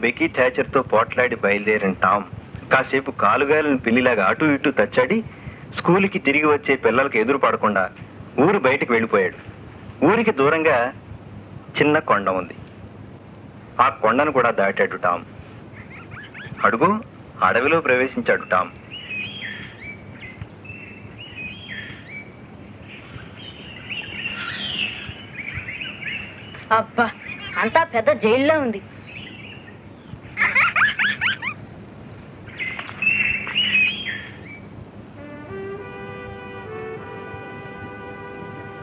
Becky థాచర్తో పోట్లాడి బయలుదేరిన Tom కాసేపు కాలుగాలను పిల్లిలాగా అటు ఇటు తచ్చాడి స్కూల్కి తిరిగి వచ్చే పిల్లలకు ఎదురు పడకుండా ఊరు బయటకు వెళ్ళిపోయాడు. ఊరికి దూరంగా చిన్న కొండ ఉంది. ఆ కొండను కూడా దాటాడు టామ్. అడుగు అడవిలో ప్రవేశించాడు టామ్. అబ్బా, అంతా పెద్ద జైల్లో ఉంది.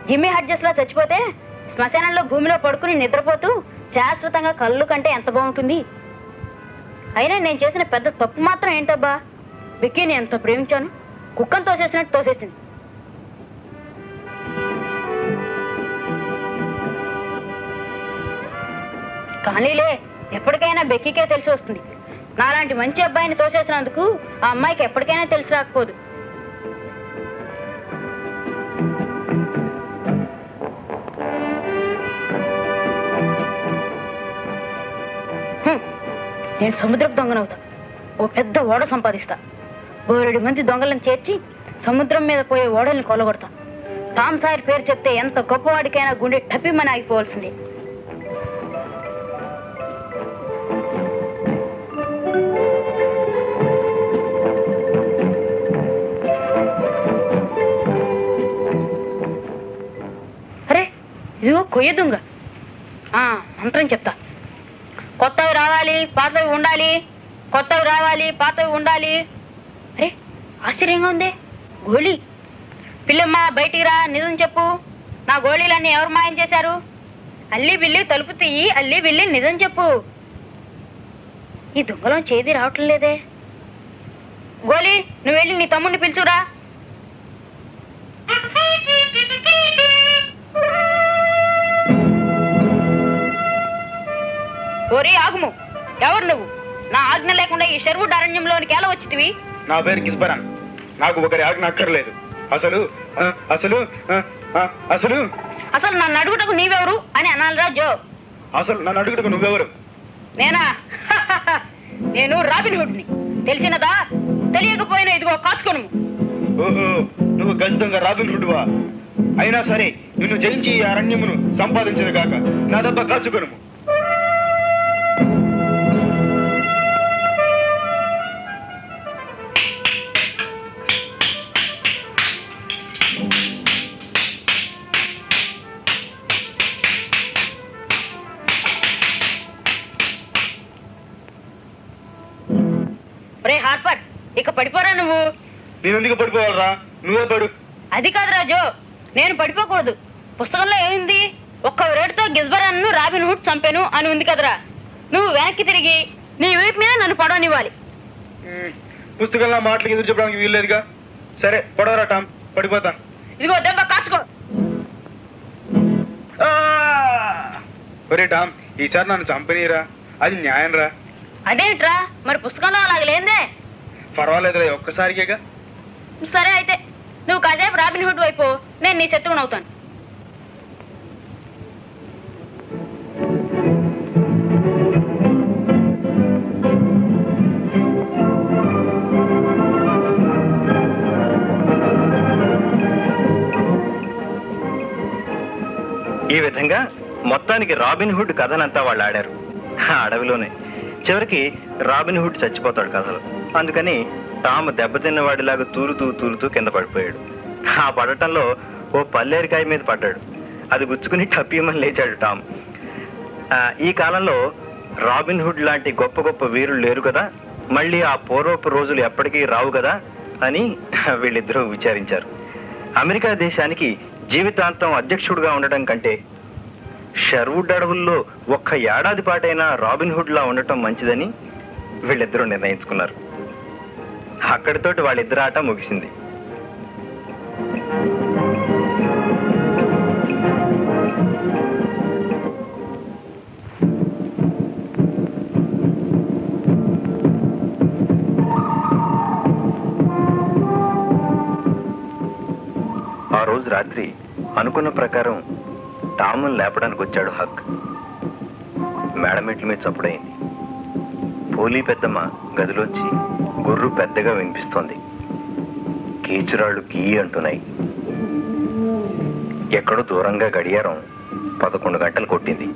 జిమ్మీ హడ్జెస్ లా చచ్చిపోతే శ్మశానంలో భూమిలో పడుకుని నిద్రపోతూ శాశ్వతంగా కళ్ళు కంటే ఎంత బాగుంటుంది. అయినా నేను చేసిన పెద్ద తప్పు మాత్రం ఏంటబ్బా, బెక్కీని ఎంత ప్రేమించాను, కుక్కను తోసేసినట్టు తోసేసింది. కానీలే, ఎప్పటికైనా బెక్కీకే తెలిసి వస్తుంది. నాలాంటి మంచి అబ్బాయిని తోసేసినందుకు ఆ అమ్మాయికి ఎప్పటికైనా తెలిసి రాకపోదు. నేను సముద్రపు దొంగనవుతా. ఓ పెద్ద ఓడ సంపాదిస్తా. 2 మంది దొంగలను చేర్చి సముద్రం మీద పోయే ఓడల్ని కొలగొడతా. టామ్ సాయర్ పేరు చెప్తే ఎంత గొప్పవాడికైనా గుండె టపిమని ఆగిపోవాల్సిందే. అరే, ఇదిగో కొయ్య దొంగ. మంత్రం చెప్తా. కొత్తవి రావాలి, పాతవి ఉండాలి. కొత్తవి రావాలి, పాతవి ఉండాలి. అరే, ఆశ్చర్యంగా ఉంది. గోళీ. పిల్లమ్మ బయటికి రా, నిజం చెప్పు. నా గోళీలన్నీ ఎవరు మాయం చేశారు? అల్లి బిల్లి తలుపు తీయి, అల్లి బిల్లి నిజం చెప్పు. ఈ దొంగలో చేది రావటం లేదే. గోళీ, నువ్వు వెళ్ళి నీ తమ్ముడిని పిలుచురా. ఓరి ఆగుము, ఎవరు నువ్వు? నా ఆజ్ఞ లేకుండా ఈ షెర్వుడ్ అరణ్యంలోనికి ఎలా వచ్చితివి? నా పేరు గిస్బరాన్. నాకు ఒకరి ఆజ్ఞ అక్కర్లేదు. అసలు అసలు అసలు అసలు నన్ను అడుగుటకు నీవెవరు అని అనాలిరా జో. అసలు నన్ను అడుగుటకు నువ్వెవరు? నేనా? నేను రాబిన్ హుడ్ ని. తెలిసినదా? తెలియకపోయినా ఇదిగో కాచుకోను. ఓహో, నువ్వు ఖచ్చితంగా రాబిన్ హుడ్వా? అయినా సరే, నిన్ను జయించి ఈ అరణ్యమును సంపాదించదు కాక నా దెబ్బ కాచుకొను. హార్పర్, ఇక పడిపోరా నువ్వు. నేను ఎందుకు పడిపోవాలరా? నువ్వే పడు. అది కాదు రాజు, నేను పడిపోకూడదు. పుస్తకంలో ఏముంది? ఒక్క వేడుతో గిస్బరాన్ ను రాబిన్ హుడ్ చంపాను అని ఉంది కదరా. నువ్వు వెనక్కి తిరిగి నీ వైపు మీద నన్ను పడవనివ్వాలి. పుస్తకంలో మాటలకు ఎదురు చెప్పడానికి వీల్లేదుగా. సరే, పడవరా టామ్, పడిపోతా. ఇదిగో దెబ్బ కాచుకో. ఒరే టామ్, ఈసారి నన్ను చంపనీరా, అది న్యాయం రా. అదేమిట్రా, మరి పుస్తకంలో అలాగే లేదే. పర్వాలేదురా, ఒక్కసారికేగా. సరే అయితే, నువ్వు కాసేపు రాబిన్ హుడ్ వైపు, నేను నీ శత్రువుని అవుతాను. ఈ విధంగా మొత్తానికి రాబిన్ హుడ్ కథనంతా వాళ్ళు ఆడారు ఆ అడవిలోనే. చివరికి రాబిన్ హుడ్ చచ్చిపోతాడు కథలు. అందుకని టామ్ దెబ్బతిన్నవాడిలాగా తూలుతూ కింద పడిపోయాడు. ఆ పడటంలో ఓ పల్లేరికాయ మీద పడ్డాడు. అది గుచ్చుకుని టప్పీమని లేచాడు టామ్. ఈ కాలంలో రాబిన్ హుడ్ లాంటి గొప్ప గొప్ప వీరులు లేరు కదా, మళ్ళీ ఆ పూర్వపు రోజులు ఎప్పటికీ రావు కదా అని వీళ్ళిద్దరూ విచారించారు. అమెరికా దేశానికి జీవితాంతం అధ్యక్షుడిగా ఉండటం కంటే షెర్వుడ్ అడవుల్లో 1 ఏడాది పాటైనా రాబిన్ హుడ్ లా ఉండటం మంచిదని వీళ్ళిద్దరూ నిర్ణయించుకున్నారు. అక్కడితోటి వాళ్ళిద్దరు ఆట ముగిసింది. ఆ రోజు రాత్రి అనుకున్న ప్రకారం టామును లేపడానికి వచ్చాడు హక్. మేడమెట్ల మీద చప్పుడైంది. పోలీ పెద్దమ్మ గదిలోంచి గుర్రు పెద్దగా వినిపిస్తోంది. కీచురాళ్ళు కీ అంటున్నాయి. ఎక్కడో దూరంగా గడియారం 11 గంటలు కొట్టింది.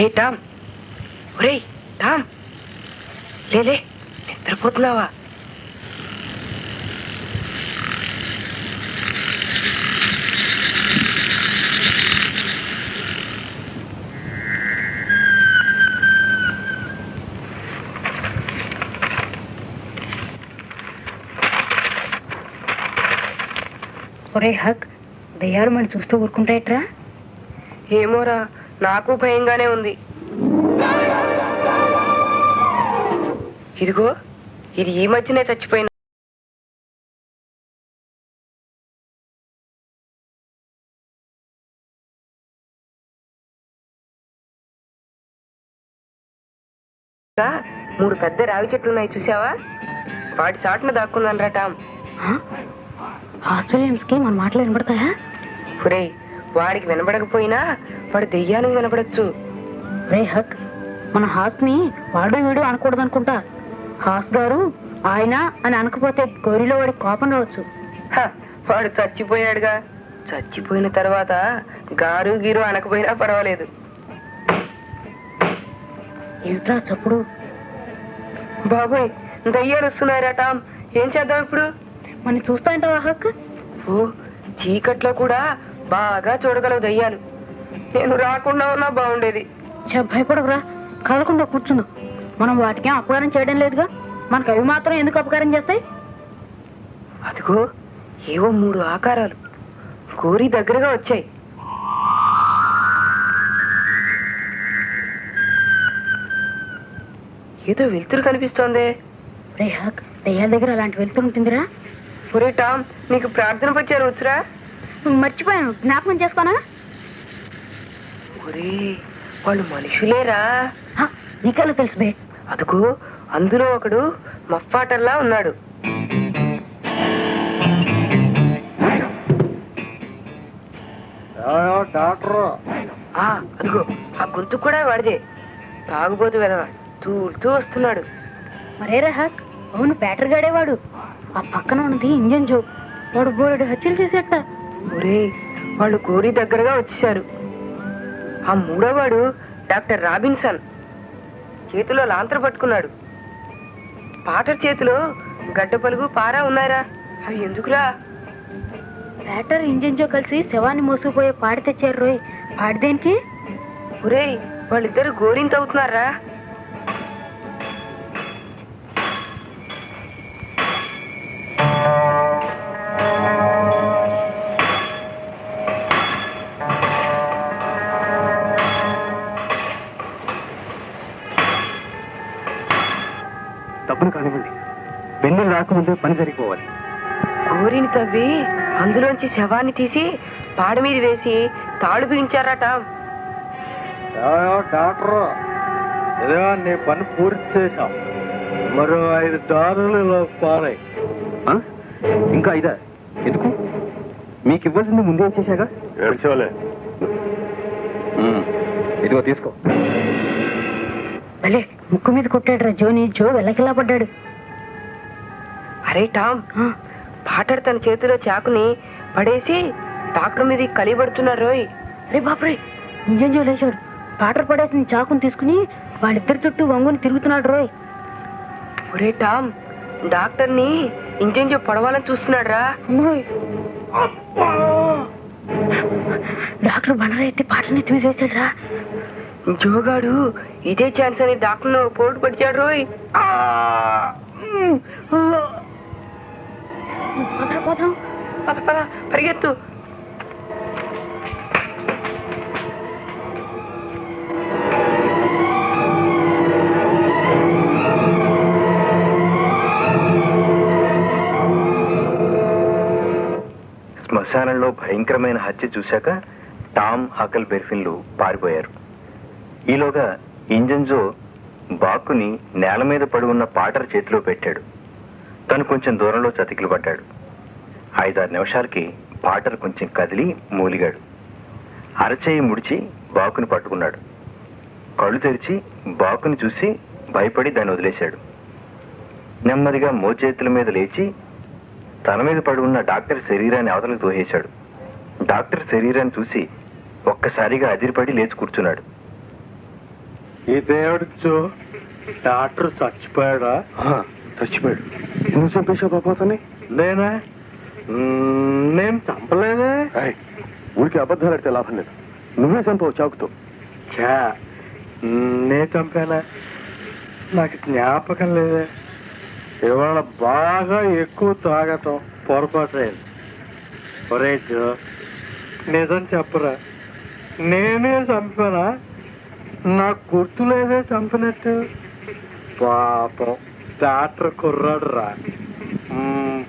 ఏ టామ్, ఒరేయ్ టామ్, లేలే, నిద్రపోతున్నావా? ఒరే హక్, దయ్యాలు మనం చూస్తూ ఊరుకుంటాయట్రా? ఏమోరా, నాకు భయంగానే ఉంది. ఇదిగో, ఇది ఈ మధ్యనే చచ్చిపోయింది. మూడు పెద్ద రావి చెట్లు ఉన్నాయి, చూసావా? వాటి చాటున దాక్కుందనరా టామ్. ఆస్ట్రేలియన్స్ కి మన మాటలు వినబడతాయా? ఒరేయ్, వాడికి వినబడకపోయినా వాడు దెయ్యానికి వినపడచ్చు. రే హక్, మన హాస్ని వాడు వీడు అనకూడదు అనుకుంటా. హాస్ గారు ఆయన అని అనకపోతే గోరిలో వాడి కోపం రావచ్చు. వాడు చచ్చిపోయాడుగా. చచ్చిపోయిన తర్వాత గారు గీరు అనకపోయినా పర్వాలేదు. ఏమిట్రా చప్పుడు? బాబోయ్, దయ్యాలు వస్తున్నారా టామ్, ఏం చేద్దాం ఇప్పుడు? మన చూస్తా ఉంటావా హక్? ఓ, చీకట్లో కూడా బాగా చూడగలవు దయ్యాలు. నేను రాకుండా ఉన్నా బాగుండేది. భయపడకురా, కదలకుండా కూర్చుందు. మనం వాటికేం అపకారం చేయడం లేదుగా, మనకు అవి మాత్రం ఎందుకు అపకారం చేస్తాయి? అదిగో, ఏవో 3 ఆకారాలు గోరి దగ్గరగా వచ్చాయి. ఏదో వెలుతురు కనిపిస్తోంది. రే హక్, దయ్యాల దగ్గర అలాంటి వెలుతురు ఉంటుందిరా. ఒరే టామ్, నీకు ప్రార్థన వచ్చారు వచ్చురా? మర్చిపోయాను, జ్ఞాపకం చేసుకోనా? ఒరే, వాళ్ళు మనుషులేరా? నీకెలా తెలుసు బే? అదుగో, అందులో ఒకడు మఫ్ఫాటల్లా ఉన్నాడు. అదిగో, ఆ గొంతు కూడా వాడిదే. తాగుబోతు వెదవ తూలుతూ వస్తున్నాడు. మరేరా హక్, అవును, బ్యాటరీ గాడేవాడు. ఆ పక్కన ఉన్నది ఇంజన్ జో. వాడు బోర్డు హత్యలు చేసేట. ఒరే, వాళ్ళు గోరి దగ్గరగా వచ్చేసారు. ఆ 3వవాడు డాక్టర్ రాబిన్సన్. చేతిలో లాంతర్ పట్టుకున్నాడు. పాటర్ చేతిలో గడ్డ పలుగు పారా ఉన్నారా? అవి ఎందుకురా? బ్యాటర్ ఇంజన్ జో కలిసి శవాన్ని మోసుకుపోయే పాడి తెచ్చారు రోయ్. పాడి దేనికి? ఒరే, వాళ్ళిద్దరు గోరింత అవుతున్నారా? డబ్బులు కానివ్వండి, వెన్నెలు రాకముందే పని జరిగిపోవాలి. గోరిని తవ్వి అందులోంచి శవాన్ని తీసి పాడ మీద వేసి తాడు బిగించారట. డాక్టర్, ఇదే నీ పని పూర్తి చేశాం. మరో 5 డాలర్లు పారాయి. ఇంకా 5? ఎందుకు? మీకు ఇవ్వాల్సింది ముందే చేశాగా. ఏడ్చోలే. ఇదిగో తీసుకో. భలే ముక్కు మీద కొట్టాడు జోని. జో వెళ్ళకిలా పడ్డాడు. అరే టామ్, పాటర్ తన చేతిలో చాకుని పడేసి డాక్టర్ మీద కలిపడుతున్నాడు రోయ్. అరే బాప్రే, ఇంజన్ జో లేచాడు. పాటర్ పడేసిన చాకుని తీసుకుని వాళ్ళిద్దరి చుట్టూ వంగుని తిరుగుతున్నాడు రోయ్. ఒరే టామ్, డాక్టర్ని ఇంజన్ పొడవాలని చూస్తున్నాడు రా. డాక్టర్ బండరా ఎత్తి పాటని తీసేసాడు రా. జోగాడు ఇదే ఛాన్స్ అని డాక్టర్ పోటు పడిచాడు రోయ్. పోదాం పద పద పరిగెత్తు. శ్మశానంలో భయంకరమైన హత్య చూశాక టామ్, హకల్ బెర్ఫిన్లు పారిపోయారు. ఈలోగా ఇంజన్జో బాకుని నేల మీద పడి ఉన్న పాటర్ చేతిలో పెట్టాడు. తను కొంచెం దూరంలో చతికిలు పడ్డాడు. 5-6 నిమిషాలకి పాటర్ కొంచెం కదిలి మూలిగాడు. అరచేయి ముడిచి బాకుని పట్టుకున్నాడు. కళ్ళు తెరిచి బాకుని చూసి భయపడి దాన్ని వదిలేశాడు. నెమ్మదిగా మోచేతుల మీద లేచి తన మీద పడి ఉన్న డాక్టర్ శరీరాన్ని అవతలకు తోసేశాడు. డాక్టర్ శరీరాన్ని చూసి ఒక్కసారిగా అదిరిపడి లేచి కూర్చున్నాడు. ఇదేమిటి డాక్టర్ చచ్చిపోయాడా? చచ్చిపోయాడు. ఎందుకు చంపేశావు పాప అతన్ని? నేనా? నేను చంపలేదే. ఊరికి అబద్ధాలు ఆడితే లాభం లేదు. నువ్వే చంపవు చాకుతో. చా, నే చంపానా? నాకు జ్ఞాపకం లేదే. ఇవాళ బాగా ఎక్కువ తాగటం పొరపాటైంది. ఒరే జో, నిజం చెప్పరా, నేనే చంపానా? నాకు గుర్తులేదే చంపినట్టు. పాపం డాక్టర్ కుర్రాడు రా,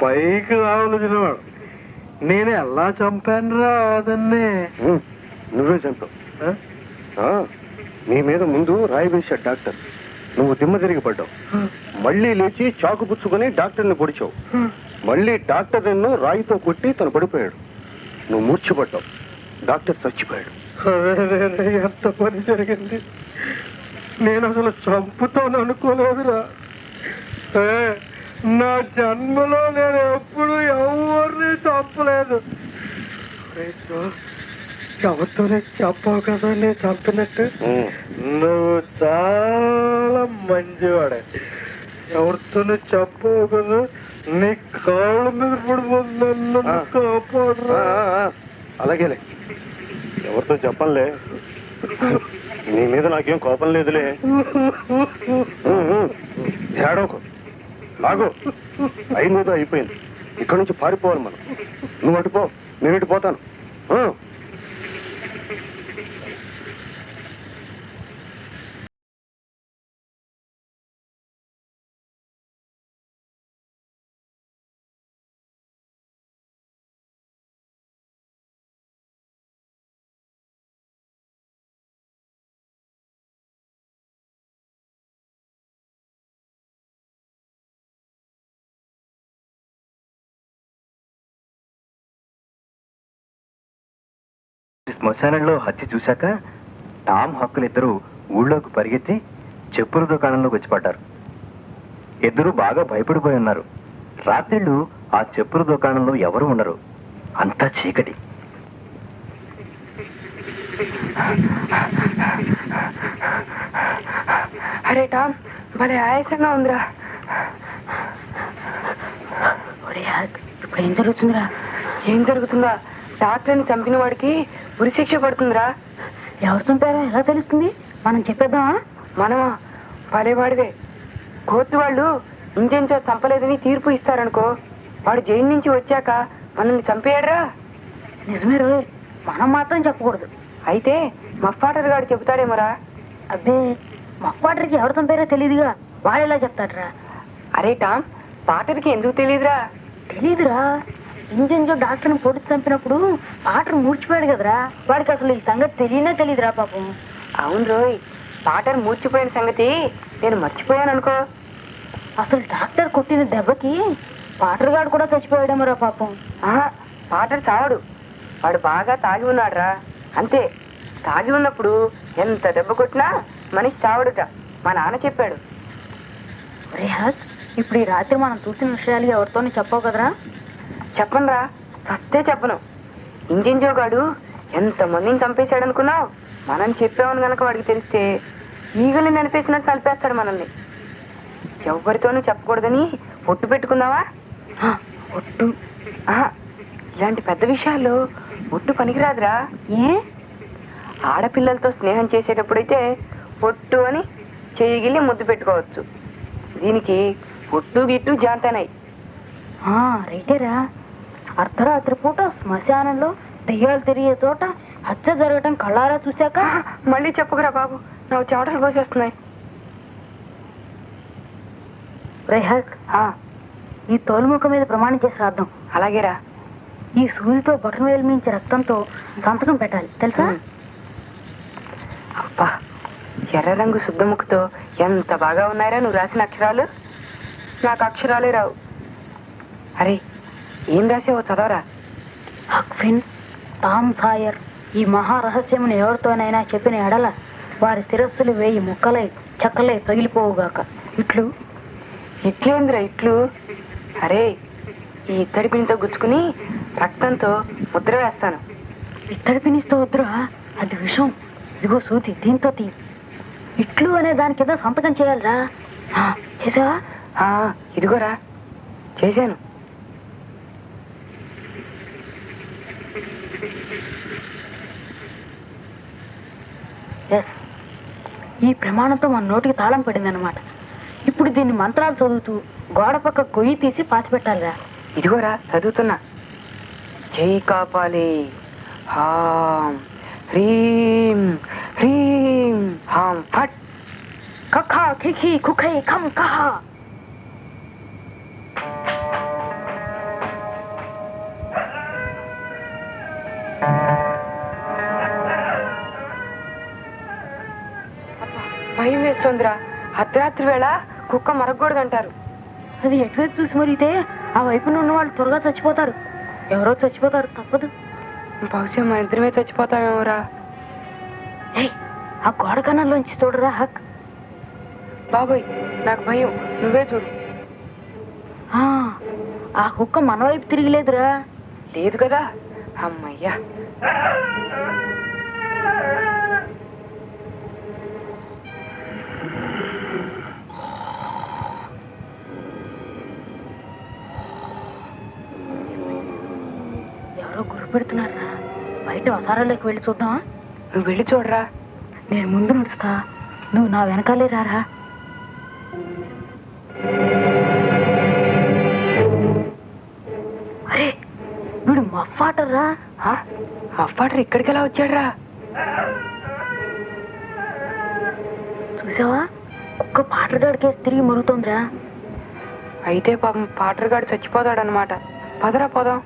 పైకి రావలసినవాడు. నేను ఎలా చంపాను రా అదన్నే. నువ్వే చంపావు. నీ మీద ముందు రాయి వేశాడు డాక్టర్. నువ్వు దిమ్మ తిరిగి పడ్డావు. మళ్ళీ లేచి చాకు పుచ్చుకొని డాక్టర్ని పొడిచావు. మళ్ళీ డాక్టర్ నిన్ను రాయితో కొట్టి తను పడిపోయాడు. నువ్వు మూర్ఛపడ్డావు. డాక్టర్ చచ్చిపోయాడు. ఎంత పని జరిగింది! నేను అసలు చంపుతాను అనుకోలేదురా. నా జన్మలో నేను ఎప్పుడు ఎవరిని చంపలేదు. ఎవరితోనే చెప్పావు కదా నేను చంపినట్టు. నువ్వు చాలా మంచివాడే. ఎవరితోనే చెప్పావు కదా. నీ కాళ్ళ మీద పడిపోతుంది, నన్ను కాపాడు. అలాగేలే, ఎవరితో చెప్పనులే. నీ మీద నాకేం కోపం లేదులే. ఏడవకు, లాగు. అయిందేదో అయిపోయింది. ఇక్కడి నుంచి పారిపోవాలి మనం. నువ్వు అటుపో, నేను ఇటు పోతాను. శ్మశానంలో హత్య చూశాక టామ్, హక్కులు ఇద్దరు ఊళ్ళోకి పరిగెత్తి చెప్పుల దుకాణంలోకి వచ్చి పడ్డారు. ఇద్దరు బాగా భయపడిపోయి ఉన్నారు. రాత్రిళ్ళు ఆ చెప్పుల దుకాణంలో ఎవరు ఉండరు. అంతా చీకటి. అరే టామ్, భలే ఆయాసంగా ఉందిరా. ఇప్పుడు ఏం జరుగుతుందిరా? ఏం జరుగుతుందా? డాక్టర్ని చంపిన వాడికి ఉరిశిక్ష పడుతుందిరా. ఎవరు చంపారో ఎలా తెలుస్తుంది? మనం చెప్పేద్దామా? మనమా? భలేవాడివే. కోర్టు వాళ్ళు ఇంజన్ చంపలేదని తీర్పు ఇస్తారనుకో, వాడు జైలు నుంచి వచ్చాక మనల్ని చంపేయడరా. నిజమే రోయ్, మనం మాత్రం చెప్పకూడదు. అయితే మఫ్ఫాటర్ గారు చెబుతాడేమోరా. అబ్బే, మఫ్ఫాటర్కి ఎవరు చంపారో తెలియదుగా, వాడు ఎలా చెప్తాడరా? అరే టామ్, పాటర్కి ఎందుకు తెలియదురా? తెలీదురా. ఇంజన్ డాక్టర్ని పొడిచి చంపినప్పుడు పాటర్ మూర్చిపోయాడు కదరా. వాడికి అసలు ఈ సంగతి తెలియదురా పాపం. అవును రోయ్, పాటర్ మూర్చిపోయిన సంగతి నేను మర్చిపోయాను అనుకో. అసలు డాక్టర్ కొట్టిన దెబ్బకి పాటర్ గాడు కూడా చచ్చిపోయాడేమోరా పాపం. పాటర్ చావడు, వాడు బాగా తాగి ఉన్నాడురా. అంతే, తాగి ఉన్నప్పుడు ఎంత దెబ్బ కొట్టినా మనిషి చావడుట, మా నాన్న చెప్పాడు. రేహాస్, ఇప్పుడు ఈ రాత్రి మనం చూసిన విషయాలు ఎవరితోనే చెప్పావు కదరా? చెప్పనురా, ఫస్టే చెప్పను. ఇంజన్ జోగాడు ఎంతమందిని చంపేశాడనుకున్నావు? మనం చెప్పామని గనక వాడికి తెలిస్తే ఈగల్ని నడిపేసినట్టు నడిపేస్తాడు మనల్ని. ఎవరితోనూ చెప్పకూడదని పొట్టు పెట్టుకుందావా? ఒట్టు ఇలాంటి పెద్ద విషయాలు ఒట్టు పనికిరాదురా. ఏ? ఆడపిల్లలతో స్నేహం చేసేటప్పుడైతే ఒట్టు అని చేయగిలి ముద్దు పెట్టుకోవచ్చు. దీనికి ఒట్టు గిట్టు జాంతనాయి. రైటేరా. అర్ధరాత్రి పూట శ్మశానంలో దెయ్యాలు తిరిగే చోట హత్య జరగటం కళ్ళారా చూశాక మళ్ళీ చెప్పుకురా బాబు, నాకు చెమటలు పోసేస్తున్నాయి. రేహక్, ఈ తోలుముఖ మీద ప్రమాణం చేసి రాద్దాం. అలాగేరా. ఈ సూదితో బటన్ వేలు మించి రక్తంతో సంతకం పెట్టాలి, తెలుసా? అబ్బా, ఎర్ర రంగు శుద్ధముఖతో ఎంత బాగా ఉన్నాయరా నువ్వు రాసిన అక్షరాలు. నాకు అక్షరాలే రావు. అరే, ఏం రాసావో చదవరా. హక్ఫిన్, టామ్ సాయర్ ఈ మహారహస్యమును ఎవరితోనైనా చెప్పిన ఎడల వారి శిరస్సులు 1000 ముక్కలై చెక్కలై పగిలిపోవుగాక. ఇట్లు. ఇట్లేందిరా ఇట్లు? అరే, ఈ ఇత్తడి పినితో గుచ్చుకుని రక్తంతో ముద్ర వేస్తాను. ఇత్తడి పినిస్తో వద్దురా, అది విషం. ఇదిగో సూతి, దీంతో తీ. ఇట్లు అనే దాని కింద సంతకం చేయాలిరా. చేసావా? ఇదిగోరా, చేశాను. ఎస్, ఈ ప్రమాణంతో మన నోటికి తాళం పడిందన్నమాట. ఇప్పుడు దీన్ని మంత్రాలు చదువుతూ గోడ పక్క గొయ్యి తీసి పాతిపెట్టాలిరా. ఇదిగోరా చదువుతున్నా. జై కాపాలి, హాం హ్రీం హ్రీం హాం ఫట్ కఖా ఖిఖి ఖుఖై ఖం కహా. భయం వేస్తుందిరా. అర్ధరాత్రి వేళ కుక్క మరగకూడదంటారు. అది ఎటువైపు చూసి మరిగితే ఆ వైపున ఉన్న వాళ్ళు త్వరగా చచ్చిపోతారు. ఎవరో చచ్చిపోతారు, తప్పదు. బహుశా మా ఇద్దరమే చచ్చిపోతామేమోరా. ఏయ్, ఆ గోడ కన్నంలోంచి చూడరా హక్. బాబోయ్, నాకు భయం, నువ్వే చూడు. ఆ కుక్క మన వైపు తిరిగిలేదురా. లేదు కదా, అమ్మయ్యా. ఎవరో గురి పెడుతున్నారా. బయట వసారాలోకి వెళ్ళి చూద్దామా? నువ్వు వెళ్ళి చూడరా. నేను ముందు నడుస్తా, నువ్వు నా వెనకాలే రారా. అరే, వీడు మఫ్ఫాటర్రా. మఫ్ఫాటర్ ఇక్కడికి ఎలా వచ్చాడురా? చూసావా, కుక్క పాటగాడికేసి తిరిగి మరుగుతోందిరా. అయితే పాపం పాటర్గాడు చచ్చిపోతాడనమాట. పదరా పోదాం.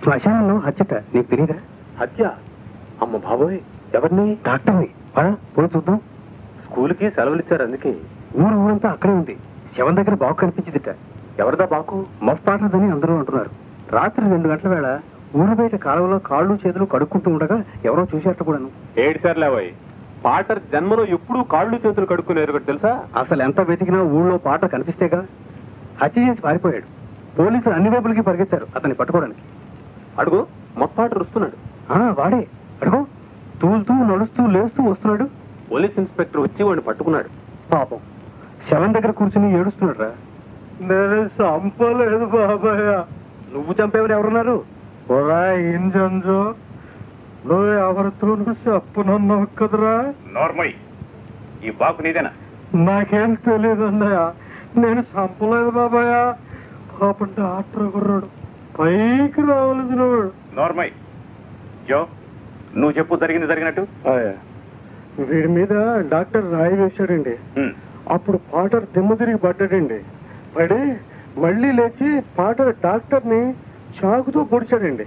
శ్మశానంలో హత్యట నీకు తెలియదా? హత్య? అమ్మ బాబోయ్, ఎవరిని? డాక్టర్ని. పోయి చూద్దాం. స్కూల్కి సెలవులు ఇచ్చారు, అందుకే ఊరంతా అక్కడే ఉంది. శవం దగ్గర బాగు కనిపించిందిట. ఎవరిదా బాకు? మఫ్ పాటదని అందరూ అంటున్నారు. రాత్రి 2 గంటల వేళ ఊరు బయట కాలువలో కాళ్ళు చేతులు కడుక్కుంటూ ఉండగా ఎవరో చూసేట కూడాను. 7 సార్లేవాయి. పాటర్ జన్మలో ఎప్పుడూ కాళ్ళు చేతులు కడుక్కునేరు తెలుసా? అసలు ఎంత వెతికినా ఊళ్ళో పాట కనిపిస్తేగా. హత్య చేసి పారిపోయాడు. పోలీసులు అన్ని వైపులకి పరిగెత్తారు అతన్ని పట్టుకోవడానికి. అడుగు, మొత్పాటు వస్తున్నాడు. వాడే. అడుగు, తూలుతూ నడుస్తూ లేస్తూ వస్తున్నాడు. పోలీస్ ఇన్స్పెక్టర్ వచ్చి వాడిని పట్టుకున్నాడు. పాపం, శవం దగ్గర కూర్చుని ఏడుస్తున్నాడు రా. నేను చంపలేదు బాబాయ్. నువ్వు చంపేవారు ఎవరున్నారు? ఒరా ఇంజంజో, నువ్వు ఎవరితోనూ చెప్పునన్నావు కదరా. నార్మల్, ఈ బాకు నీదేనా? నాకేం తెలియదు అన్నయ్య, నేను చంపలేదు బాబాయ్. పాపం డాక్టర్ కుర్రాడు, పైకి రావాల్సిన వాడు. నార్మల్ జో, నువ్వు చెప్పు జరిగినట్టు. వీడి మీద డాక్టర్ రాయి వేశాడండి. అప్పుడు పాటర్ దిమ్మ తిరిగి పడ్డాడండి. పడి మళ్ళీ లేచి పాటర్ డాక్టర్ని చాకుతో పొడిచాడండి.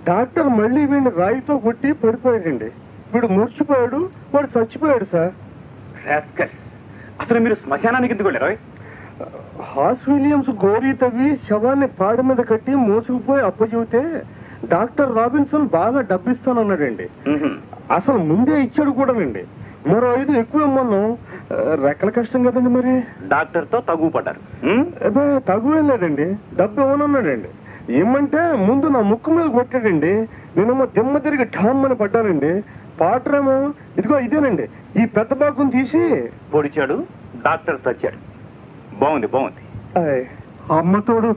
డాక్టర్ మళ్ళీ వీడిని రాయితో కొట్టి పడిపోయాడండి. వీడు మూర్చిపోయాడు, వాడు చచ్చిపోయాడు సార్. అసలు మీరు శ్మశానానికి ఎందుకు వెళ్ళారు? హాస్ విలియమ్స్ గోరీ తవ్వి శవాన్ని పాడ మీద కట్టి మోసుకుపోయి అప్పచెబితే డాక్టర్ రాబిన్సన్ బాగా డబ్బిస్తానన్నాడండి. అసలు ముందే ఇచ్చాడు కూడానండి. మరో 5 ఎక్కువ ఇమ్మన్నాం. రెక్కల కష్టం కదండి మరి. డాక్టర్ తో తగువ పడ్డారు. తగువేం లేదండి, డబ్బు ఇవ్వనన్నాడండి. ఏమంటే ముందు నా ముక్కు మీద కొట్టాడండి. నేనేమో దిమ్మ తిరిగి ఠామ్మని పడ్డానండి. పాటరేమో ఇదిగో ఇదేనండి, ఈ పెద్ద బాగుని తీసి పొడిచాడు. డాక్టర్ చచ్చాడు. బాగుంది బాగుంది. అమ్మతోడు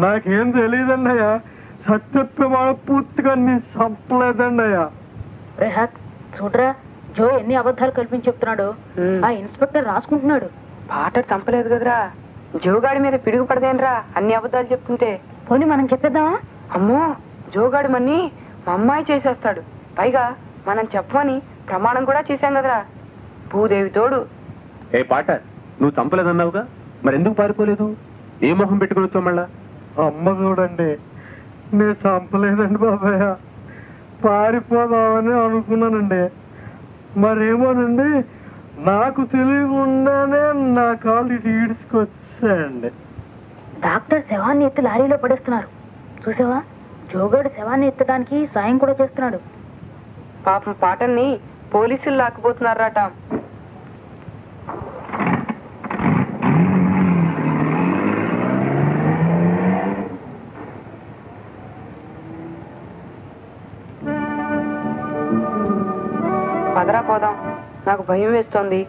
నాకేం తెలియదండి అయ్యా. సత్యప్రమాణ పూర్తిగా నేను చంపలేదండి అయ్యా. రేహాత్ చూడరా, జో ఎన్ని అబద్ధాలు కల్పించి చెప్తున్నాడు. ఆ ఇన్స్పెక్టర్ రాసుకుంటున్నాడు. పాటర్ చంపలేదు కదరా. జోగాడి మీద పిడుగు పడదేనరా అన్ని అబద్ధాలు చెప్తుంటే. పోనీ మనం చెప్పేద్దామా? అమ్మో, జోగాడు మన్ని మా అమ్మాయి చేసేస్తాడు. పైగా మనం చెప్పమని ప్రమాణం కూడా చేశాం కదరా. భూదేవి తోడు. ఏ పాటర్, నువ్వు చంపలేదన్నావుగా, మరి ఎందుకు పారిపోలేదు? ఏ మొహం పెట్టుకుని వచ్చావు మళ్ళా? అమ్మ చూడండి, నేను చంపలేదండి బాబాయ్. పారిపోదామని అనుకున్నానండి. మరేమోనండి, నాకు తెలియకుండానే నా కాళ్ళు ఇటు ఈడ్చుకొచ్చాయండి. డాక్టర్ శవాన్ని ఎత్తి లారీలో పడేస్తున్నారు. చూసావా, జోగాడు శవాన్ని ఎత్తడానికి సాయం కూడా చేస్తున్నాడు. పాపం పాటల్ని పోలీసులు లాక్కుపోతున్నారట. పదరా పోదాం, నాకు భయం వేస్తోంది.